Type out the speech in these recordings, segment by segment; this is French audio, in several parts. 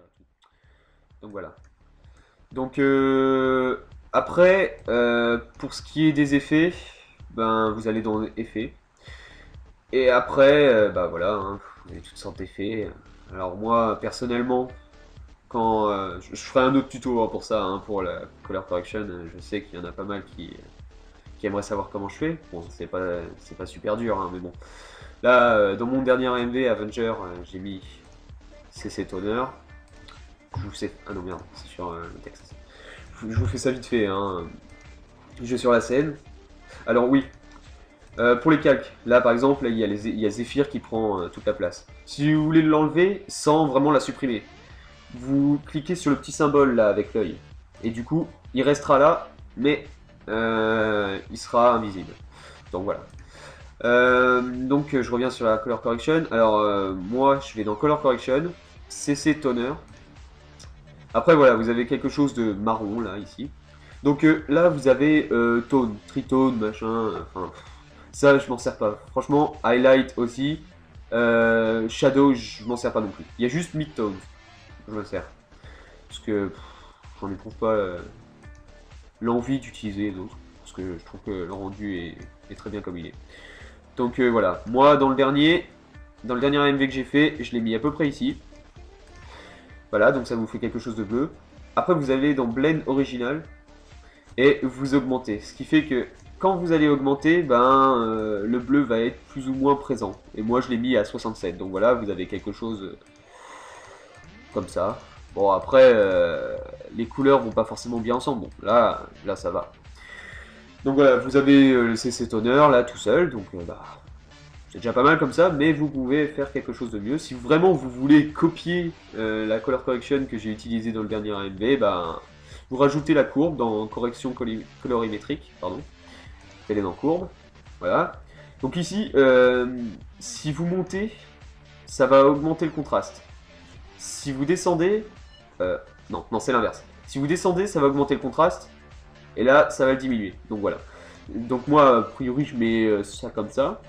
tout. Donc voilà. Donc après, pour ce qui est des effets, ben vous allez dans effets. Et après, bah voilà, hein, vous avez toutes sortes d'effets. Alors moi, personnellement, quand je ferai un autre tuto hein, pour ça, hein, pour la color correction, je sais qu'il y en a pas mal qui aimeraient savoir comment je fais. Bon, c'est pas super dur, hein, mais bon. Là, dans mon dernier MV Avenger, j'ai mis CC Toner. Je vous sais. Ah non, merde, c'est sur le texte. Je vous fais ça vite fait, hein. Je vais sur la scène. Alors oui, pour les calques, là par exemple, là, il y a Zephyr qui prend toute la place. Si vous voulez l'enlever sans vraiment la supprimer, vous cliquez sur le petit symbole là avec l'œil. Et du coup, il restera là, mais il sera invisible. Donc voilà. Donc je reviens sur la color correction. Alors moi je vais dans color correction, CC toner. Après voilà, vous avez quelque chose de marron là ici. Donc là vous avez tone, tritone, machin, enfin ça je m'en sers pas. Franchement, highlight aussi. Shadow je m'en sers pas non plus. Il y a juste midtone, je m'en sers. Parce que j'en éprouve pas l'envie d'utiliser d'autres. Parce que je trouve que le rendu est très bien comme il est. Donc voilà, moi dans le dernier AMV que j'ai fait, je l'ai mis à peu près ici. Voilà, donc ça vous fait quelque chose de bleu. Après vous allez dans Blend Original et vous augmentez. Ce qui fait que quand vous allez augmenter, ben le bleu va être plus ou moins présent. Et moi je l'ai mis à 67, donc voilà, vous avez quelque chose comme ça. Bon après, les couleurs vont pas forcément bien ensemble, bon là ça va. Donc voilà, vous avez le CC Toner là tout seul, donc bah, c'est déjà pas mal comme ça, mais vous pouvez faire quelque chose de mieux. Si vraiment vous voulez copier la color correction que j'ai utilisée dans le dernier AMV, bah, vous rajoutez la courbe dans correction colorimétrique, pardon. Elle est dans courbe, voilà. Donc ici, si vous montez, ça va augmenter le contraste. Si vous descendez, non c'est l'inverse. Si vous descendez, ça va augmenter le contraste, et là, ça va le diminuer. Donc voilà. Donc moi, a priori, je mets ça comme ça.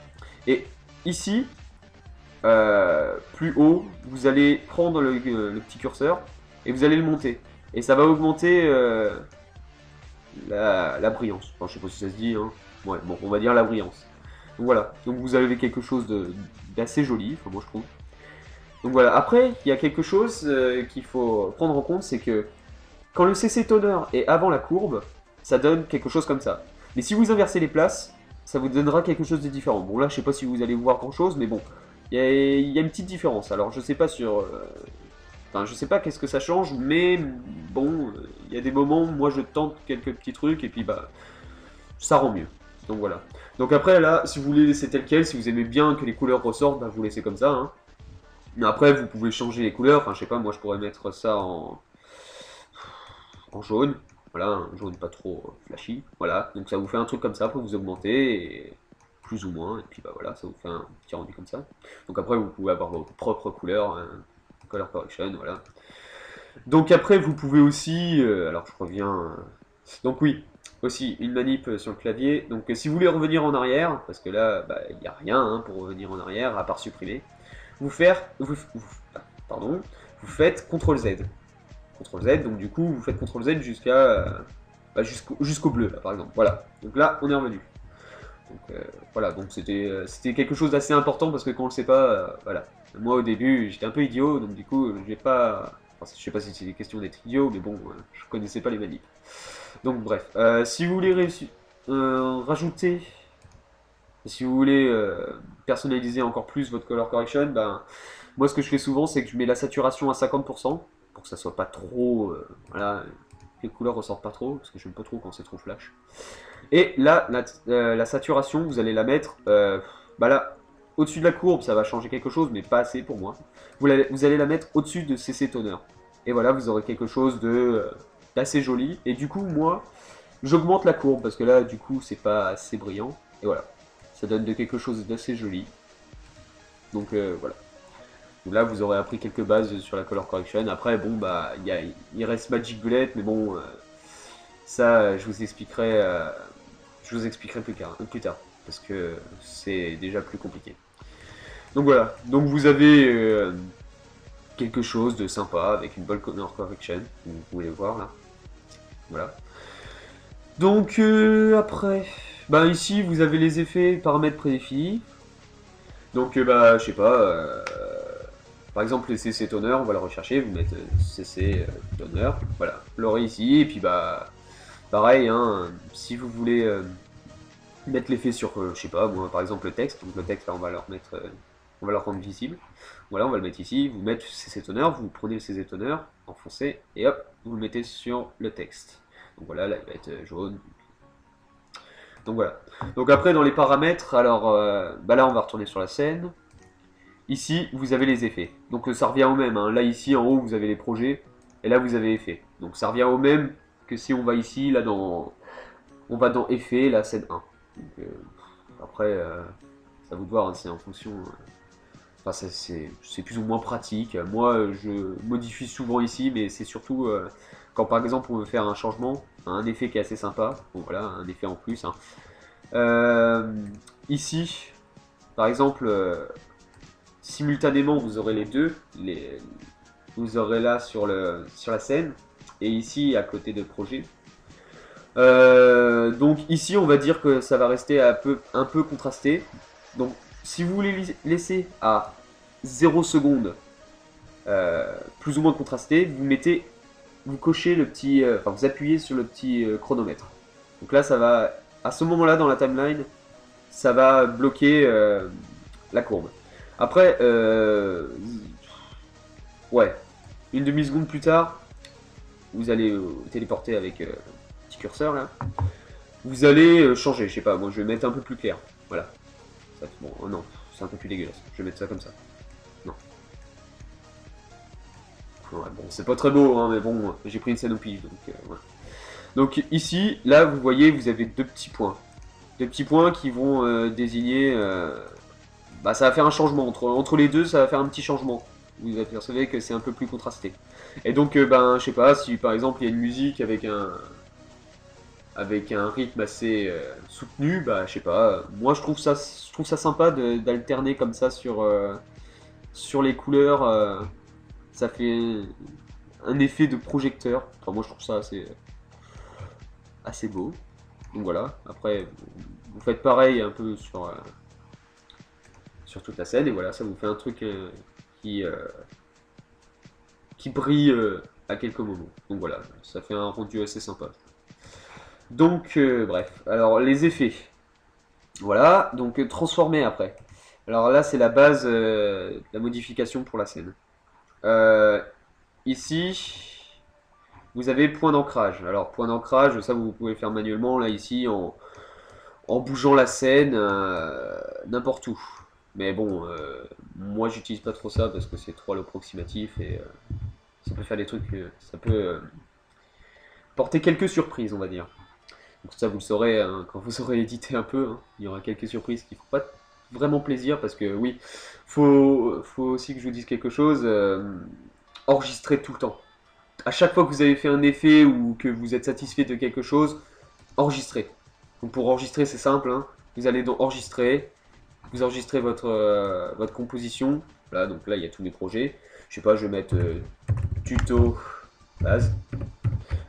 Et ici, plus haut, vous allez prendre le petit curseur et vous allez le monter. Et ça va augmenter la brillance. Enfin, je sais pas si ça se dit, hein. Ouais, bon, on va dire la brillance. Donc voilà. Donc vous avez quelque chose d'assez joli, enfin, moi je trouve. Donc voilà. Après, il y a quelque chose qu'il faut prendre en compte, c'est que quand le CC toner est avant la courbe, ça donne quelque chose comme ça. Mais si vous inversez les places, ça vous donnera quelque chose de différent. Bon là, je sais pas si vous allez voir grand chose, mais bon, il y a une petite différence. Alors je sais pas sur... Enfin, je sais pas qu'est-ce que ça change, mais bon, il y a des moments, moi je tente quelques petits trucs, et puis bah, ça rend mieux. Donc voilà. Donc après là, si vous voulez laisser tel quel, si vous aimez bien que les couleurs ressortent, bah, vous laissez comme ça. Hein. Mais après, vous pouvez changer les couleurs. Enfin, je sais pas, moi je pourrais mettre ça en jaune. Voilà, un jaune pas trop flashy. Voilà, donc ça vous fait un truc comme ça pour vous augmenter, et plus ou moins, et puis bah voilà, ça vous fait un petit rendu comme ça. Donc après, vous pouvez avoir vos propres couleurs, color correction, voilà. Donc après, vous pouvez aussi, alors je reviens, donc oui, aussi une manip sur le clavier. Donc si vous voulez revenir en arrière, parce que là, bah, il n'y a rien hein, pour revenir en arrière, à part supprimer, pardon, vous faites CTRL Z. CTRL Z, donc du coup, vous faites CTRL Z bah, jusqu'au bleu, là, par exemple. Voilà, donc là, on est revenu. Donc voilà, donc c'était quelque chose d'assez important parce que quand on le sait pas, voilà. Moi au début, j'étais un peu idiot, donc du coup, j'ai pas... Enfin, je sais pas si c'est question d'être idiot, mais bon, je connaissais pas les manips. Donc bref, si vous voulez rajouter, si vous voulez personnaliser encore plus votre color correction, ben, moi ce que je fais souvent, c'est que je mets la saturation à 50%, pour que ça soit pas trop... voilà, les couleurs ressortent pas trop, parce que j'aime pas trop quand c'est trop flash. Et là, la saturation, vous allez la mettre, bah là, au-dessus de la courbe, ça va changer quelque chose, mais pas assez pour moi. Vous allez la mettre au-dessus de CC Toner. Et voilà, vous aurez quelque chose d'assez joli. Et du coup, moi, j'augmente la courbe, parce que là, du coup, c'est pas assez brillant. Et voilà, ça donne de quelque chose d'assez joli. Donc voilà. Donc là, vous aurez appris quelques bases sur la color correction. Après, bon, bah, il reste Magic Bullet, mais bon, ça, je vous expliquerai plus tard, parce que c'est déjà plus compliqué. Donc voilà, donc vous avez quelque chose de sympa avec une bonne color correction, vous pouvez le voir là. Voilà. Donc après, bah ici vous avez les effets, paramètres prédéfinis. Donc bah je sais pas, par exemple le CC toner, on va le rechercher, vous mettez CC toner, voilà, vous l'aurez ici, et puis bah pareil, hein, si vous voulez mettre l'effet sur, je sais pas, moi par exemple le texte, donc le texte là on va le remettre, on va le rendre visible, voilà on va le mettre ici, vous mettez CC toner, vous prenez le CC toner, enfoncez, et hop, vous le mettez sur le texte. Donc voilà, là il va être jaune. Donc voilà. Donc après dans les paramètres, alors bah là on va retourner sur la scène. Ici vous avez les effets. Donc ça revient au même. Hein. Là ici en haut vous avez les projets et là vous avez effets. Donc ça revient au même que si on va ici, là dans, on va dans effets, la scène 1. Donc, après ça vous de voir, hein, c'est en fonction. Enfin c'est plus ou moins pratique. Moi je modifie souvent ici, mais c'est surtout quand par exemple on veut faire un changement, un effet qui est assez sympa. Bon voilà, un effet en plus. Hein. Ici, par exemple, simultanément, vous aurez les deux. Vous aurez là sur la scène, et ici, à côté de projet. Donc ici, on va dire que ça va rester un peu contrasté. Donc, si vous voulez laisser à 0 secondes, plus ou moins contrasté, vous cochez le petit, enfin, vous appuyez sur le petit chronomètre. Donc là, ça va, à ce moment-là, dans la timeline, ça va bloquer la courbe. Après, ouais, une demi-seconde plus tard, vous allez téléporter avec le petit curseur là. Vous allez changer, je sais pas, moi je vais mettre un peu plus clair. Voilà. Ça, bon, oh non, c'est un peu plus dégueulasse. Je vais mettre ça comme ça. Non. Ouais, bon, c'est pas très beau, hein, mais bon, j'ai pris une scène au pige, donc voilà. Donc ici, là, vous voyez, vous avez deux petits points. Deux petits points qui vont désigner... bah, ça va faire un changement. Entre les deux, ça va faire un petit changement. Vous apercevez que c'est un peu plus contrasté. Et donc, ben, je sais pas, si par exemple il y a une musique avec un rythme assez soutenu, bah, je sais pas. Moi, je trouve ça sympa d'alterner comme ça sur les couleurs. Ça fait un effet de projecteur. Enfin, moi, je trouve ça assez beau. Donc voilà. Après, vous faites pareil un peu sur toute la scène et voilà, ça vous fait un truc qui brille à quelques moments. Donc voilà, ça fait un rendu assez sympa. Donc bref, alors les effets. Voilà, donc transformer après. Alors là, c'est la base de la modification pour la scène. Ici, vous avez point d'ancrage. Alors point d'ancrage, ça vous pouvez le faire manuellement là ici en bougeant la scène n'importe où. Mais bon, moi j'utilise pas trop ça parce que c'est trop à l'approximatif et ça peut faire des trucs, ça peut porter quelques surprises, on va dire. Donc ça vous le saurez hein, quand vous aurez édité un peu, hein. Il y aura quelques surprises qui font pas vraiment plaisir parce que oui, faut aussi que je vous dise quelque chose, enregistrez tout le temps. À chaque fois que vous avez fait un effet ou que vous êtes satisfait de quelque chose, enregistrez. Donc pour enregistrer c'est simple, hein. Vous allez donc enregistrer, vous enregistrez votre composition. Voilà, donc là il y a tous mes projets. Je sais pas, je vais mettre tuto base.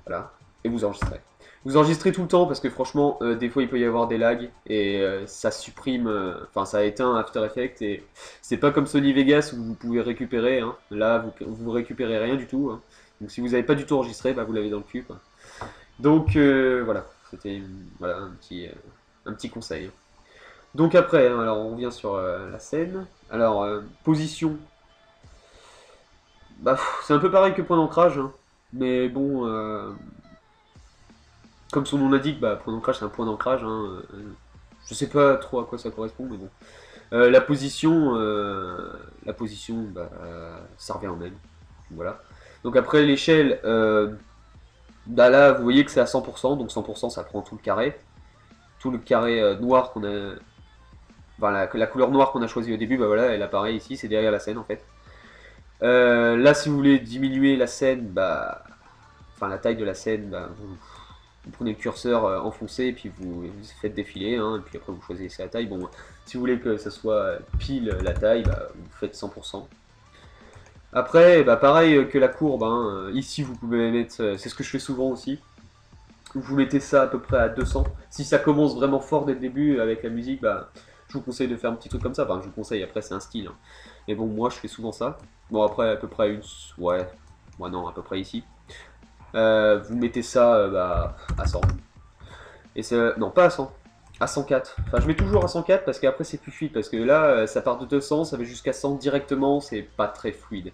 Voilà, et vous enregistrez. Vous enregistrez tout le temps parce que franchement, des fois il peut y avoir des lags et ça supprime, enfin ça éteint After Effects et c'est pas comme Sony Vegas où vous pouvez récupérer. Hein. Là, vous récupérez rien du tout. Hein. Donc si vous n'avez pas du tout enregistré, bah, vous l'avez dans le cul. Quoi. Donc voilà, c'était voilà, un petit conseil. Donc après, hein, alors on revient sur la scène. Alors, position. Bah, c'est un peu pareil que point d'ancrage. Hein. Mais bon, comme son nom l'indique, bah, point d'ancrage c'est un point d'ancrage. Hein. Je sais pas trop à quoi ça correspond, mais bon. La position, bah, ça revient en même. Voilà. Donc après l'échelle, bah là vous voyez que c'est à 100%, donc 100% ça prend tout le carré. Tout le carré noir qu'on a... Enfin, la couleur noire qu'on a choisie au début, bah voilà, elle apparaît ici, c'est derrière la scène en fait. Là, si vous voulez diminuer la scène, bah, enfin la taille de la scène, bah, vous prenez le curseur enfoncé et puis vous faites défiler, hein, et puis après vous choisissez la taille. Bon, si vous voulez que ça soit pile la taille, bah, vous faites 100%. Après, bah, pareil que la courbe, hein, ici vous pouvez mettre, c'est ce que je fais souvent aussi, vous mettez ça à peu près à 200. Si ça commence vraiment fort dès le début avec la musique, bah, je vous conseille de faire un petit truc comme ça. Enfin, je vous conseille, après c'est un style, hein. Mais bon, moi je fais souvent ça. Bon, après, à peu près une. Ouais, moi non, à peu près ici. Vous mettez ça bah, à 100. Et c'est. Non, pas à 100. À 104. Enfin, je mets toujours à 104 parce qu'après c'est plus fluide. Parce que là, ça part de 200, ça va jusqu'à 100 directement, c'est pas très fluide.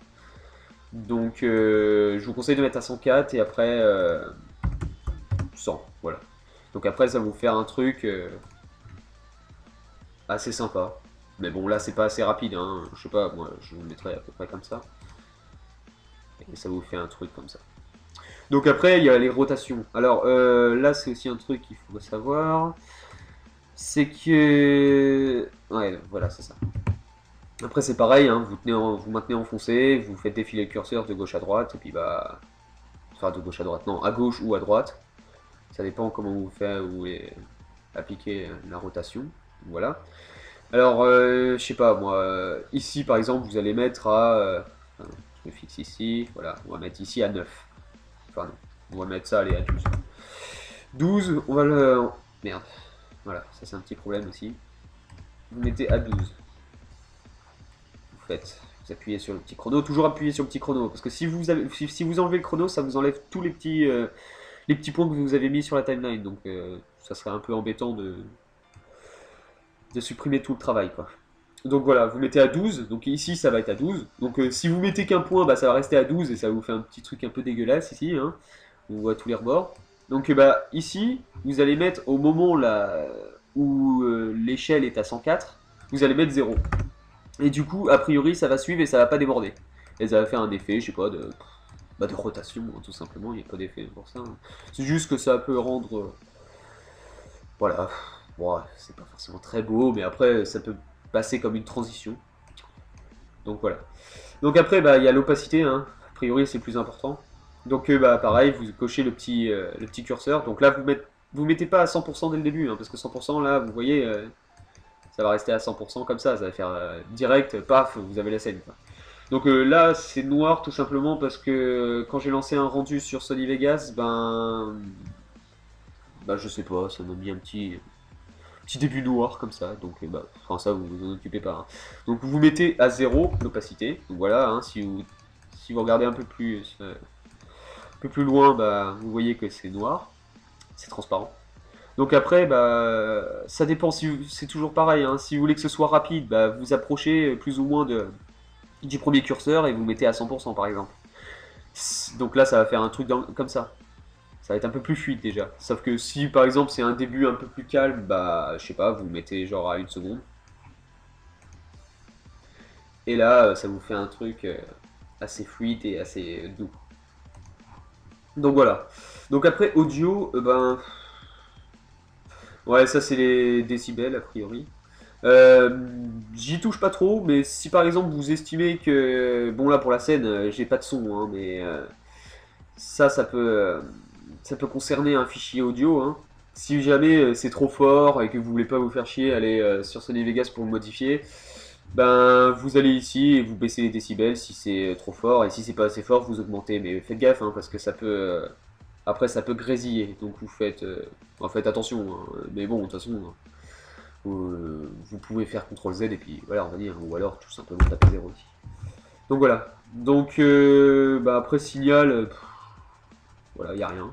Donc, je vous conseille de mettre à 104 et après 100. Voilà. Donc après, ça va vous faire un truc assez sympa. Mais bon, là, c'est pas assez rapide, hein. Je sais pas, moi, je le mettrai à peu près comme ça. Et ça vous fait un truc comme ça. Donc après, il y a les rotations. Alors là, c'est aussi un truc qu'il faut savoir. C'est que... Ouais, voilà, c'est ça. Après, c'est pareil, hein, vous maintenez enfoncé, vous faites défiler le curseur de gauche à droite, et puis bah... Enfin, de gauche à droite, non, à gauche ou à droite. Ça dépend comment vous faites, vous appliquez la rotation. Voilà. Alors, je sais pas, moi, ici par exemple, vous allez mettre à. Je me fixe ici, voilà, on va mettre ici à 9. Enfin, non, on va mettre ça, allez, à 12. 12, on va le. Merde, voilà, ça c'est un petit problème aussi. Vous mettez à 12. Vous appuyez sur le petit chrono, toujours appuyer sur le petit chrono, parce que si vous enlevez le chrono, ça vous enlève tous les petits points que vous avez mis sur la timeline, donc ça serait un peu embêtant de supprimer tout le travail, quoi. Donc voilà, vous mettez à 12, donc ici ça va être à 12. Donc si vous mettez qu'un point, bah, ça va rester à 12 et ça vous fait un petit truc un peu dégueulasse ici, hein. On voit tous les rebords. Donc bah, ici, vous allez mettre au moment là où l'échelle est à 104, vous allez mettre 0. Et du coup, a priori, ça va suivre et ça va pas déborder. Et ça va faire un effet, je sais pas, de rotation, hein, tout simplement, il n'y a pas d'effet pour ça, hein. C'est juste que ça peut rendre... voilà, bon, c'est pas forcément très beau, mais après, ça peut passer comme une transition. Donc voilà. Donc après, bah, il y a l'opacité, hein. A priori, c'est le plus important. Donc bah, pareil, vous cochez le petit curseur. Donc là, vous mettez pas à 100% dès le début, hein, parce que 100%, là, vous voyez, ça va rester à 100% comme ça va faire direct, paf, vous avez la scène, quoi. Donc là, c'est noir tout simplement parce que quand j'ai lancé un rendu sur Sony Vegas, bah je sais pas, ça m'a mis un petit début noir comme ça, donc bah, enfin ça vous vous en occupez pas, hein. Donc vous mettez à 0 l'opacité, donc voilà, hein, si vous regardez un peu plus loin, bah, vous voyez que c'est noir, c'est transparent. Donc après, bah, ça dépend, si c'est toujours pareil, hein, si vous voulez que ce soit rapide, bah, vous approchez plus ou moins du premier curseur et vous mettez à 100% par exemple. Donc là ça va faire un truc comme ça va être un peu plus fluide déjà. Sauf que si par exemple c'est un début un peu plus calme, bah je sais pas, vous mettez genre à 1 seconde. Et là ça vous fait un truc assez fluide et assez doux. Donc voilà. Donc après audio, ouais ça c'est les décibels a priori. J'y touche pas trop, mais si par exemple vous estimez que, bon là pour la scène, j'ai pas de son, hein, mais ça peut concerner un fichier audio, hein. Si jamais c'est trop fort et que vous voulez pas vous faire chier, aller sur Sony Vegas pour le modifier, ben vous allez ici et vous baissez les décibels si c'est trop fort, et si c'est pas assez fort, vous augmentez. Mais faites gaffe, hein, parce que ça peut après ça peut grésiller, donc faites attention, hein. Mais bon, de toute façon, vous pouvez faire CTRL Z et puis voilà, on va dire, ou alors tout simplement taper 0 ici. Donc voilà. Donc bah, après signal, voilà, il n'y a rien.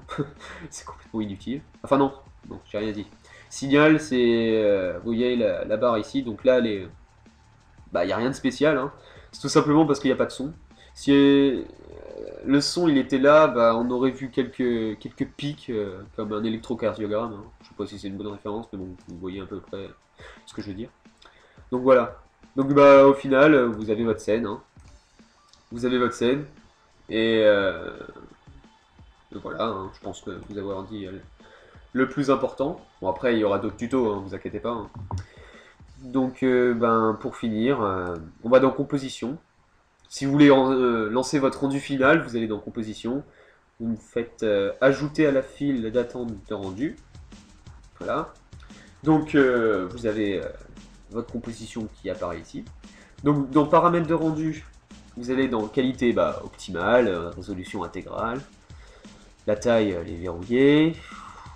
C'est complètement inutile. Enfin non, non, j'ai rien dit. Signal, c'est, vous voyez la barre ici, donc là, bah, il n'y a rien de spécial, hein. C'est tout simplement parce qu'il n'y a pas de son. Si le son il était là, bah, on aurait vu quelques pics, comme un électrocardiogramme, hein. Je sais pas si c'est une bonne référence, mais bon, vous voyez à peu près ce que je veux dire. Donc voilà. Donc bah, au final, vous avez votre scène, hein. Vous avez votre scène, et voilà, hein, je pense que vous avoir dit le plus important. Bon après il y aura d'autres tutos, hein, vous inquiétez pas, hein. Donc pour finir, on va dans composition. Si vous voulez lancer votre rendu final, vous allez dans composition. Vous faites ajouter à la file d'attente de rendu. Voilà. Donc vous avez votre composition qui apparaît ici. Donc dans paramètres de rendu, vous allez dans qualité optimale, résolution intégrale. La taille, elle est verrouillée.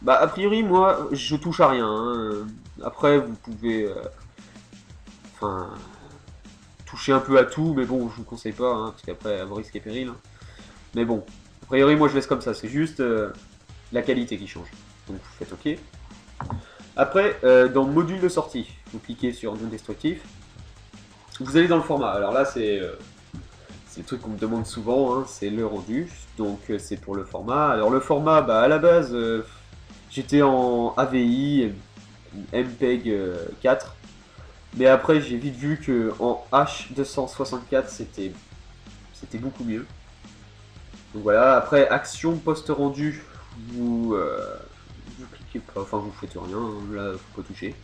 Bah, a priori, moi, je touche à rien. Hein. Après, vous pouvez... Enfin... toucher un peu à tout, mais bon, je vous conseille pas, hein, parce qu'après, à vos risques et périls. Hein. Mais bon, a priori, moi, je laisse comme ça. C'est juste la qualité qui change. Donc, vous faites OK. Après, dans module de sortie, vous cliquez sur non destructif. Vous allez dans le format. Alors là, c'est le truc qu'on me demande souvent, hein, c'est le rendu. Donc, c'est pour le format. Alors, le format, à la base, j'étais en AVI, MPEG 4. Mais après, j'ai vite vu que en H264, c'était beaucoup mieux. Donc voilà, après, action post-rendu, vous cliquez pas, enfin vous faites rien, là, faut pas toucher.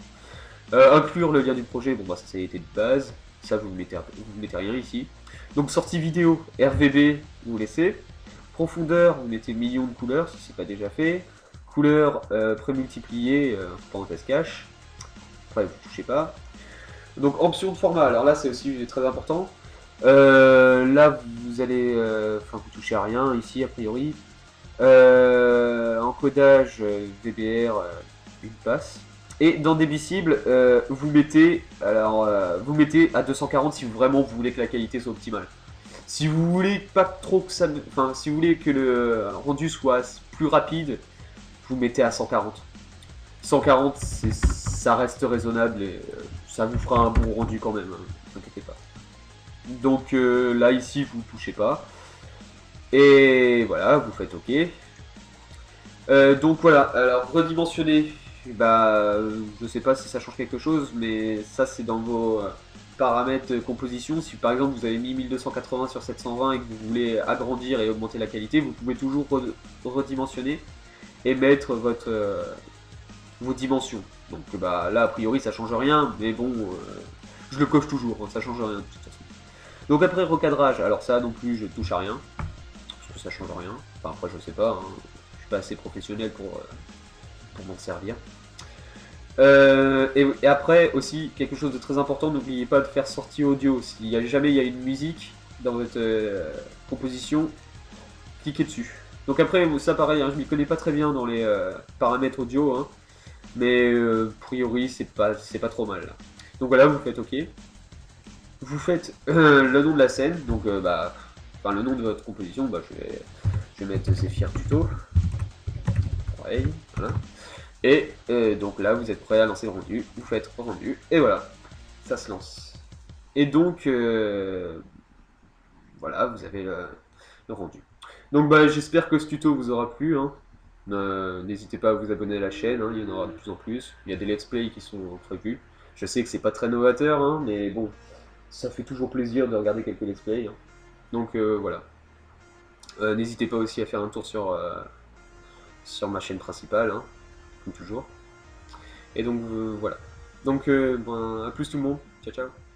Inclure le lien du projet, bon ça été de base, ça vous mettez rien ici. Donc sortie vidéo, RVB, vous laissez. Profondeur, vous mettez millions de couleurs, si c'est pas déjà fait. Couleur prémultipliée, parenthèse cache. Après, vous touchez pas. Donc option de format, alors là c'est aussi très important. Là vous allez, vous touchez à rien ici a priori. Encodage VBR, une passe. Et dans débit cible, vous mettez à 240 si vraiment vous voulez que la qualité soit optimale. Si vous voulez pas trop que ça, si vous voulez que le rendu soit plus rapide, vous mettez à 140. 140, ça reste raisonnable et ça vous fera un bon rendu quand même, hein, ne vous inquiétez pas. Donc là, ici, vous ne touchez pas. Et voilà, vous faites OK. Donc voilà, alors redimensionner, je sais pas si ça change quelque chose, mais ça c'est dans vos paramètres composition. Si par exemple vous avez mis 1280 sur 720 et que vous voulez agrandir et augmenter la qualité, vous pouvez toujours redimensionner et mettre vos dimensions. Donc là a priori ça change rien, mais bon, je le coche toujours, hein, ça change rien de toute façon. Donc après recadrage, alors ça non plus je touche à rien, parce que ça change rien. Enfin après je sais pas, hein, je suis pas assez professionnel pour m'en servir. Et après aussi quelque chose de très important, n'oubliez pas de faire sortie audio. Si jamais il y a une musique dans votre composition, cliquez dessus. Donc après ça pareil, hein, je m'y connais pas très bien dans les paramètres audio, hein, mais a priori c'est pas trop mal. Là. Donc voilà, vous faites OK. Vous faites le nom de la scène, donc le nom de votre composition, je vais mettre Zephyr Tuto. Pareil, voilà. Et donc là, vous êtes prêt à lancer le rendu, vous faites rendu, et voilà, ça se lance. Et donc, voilà, vous avez le rendu. Donc j'espère que ce tuto vous aura plu. Hein. N'hésitez pas à vous abonner à la chaîne, hein, il y en aura de plus en plus. Il y a des let's play qui sont prévus. Je sais que c'est pas très novateur, hein, mais bon, ça fait toujours plaisir de regarder quelques let's play. Hein. Donc voilà. N'hésitez pas aussi à faire un tour sur ma chaîne principale, hein, comme toujours. Et donc voilà. Donc à plus tout le monde. Ciao ciao.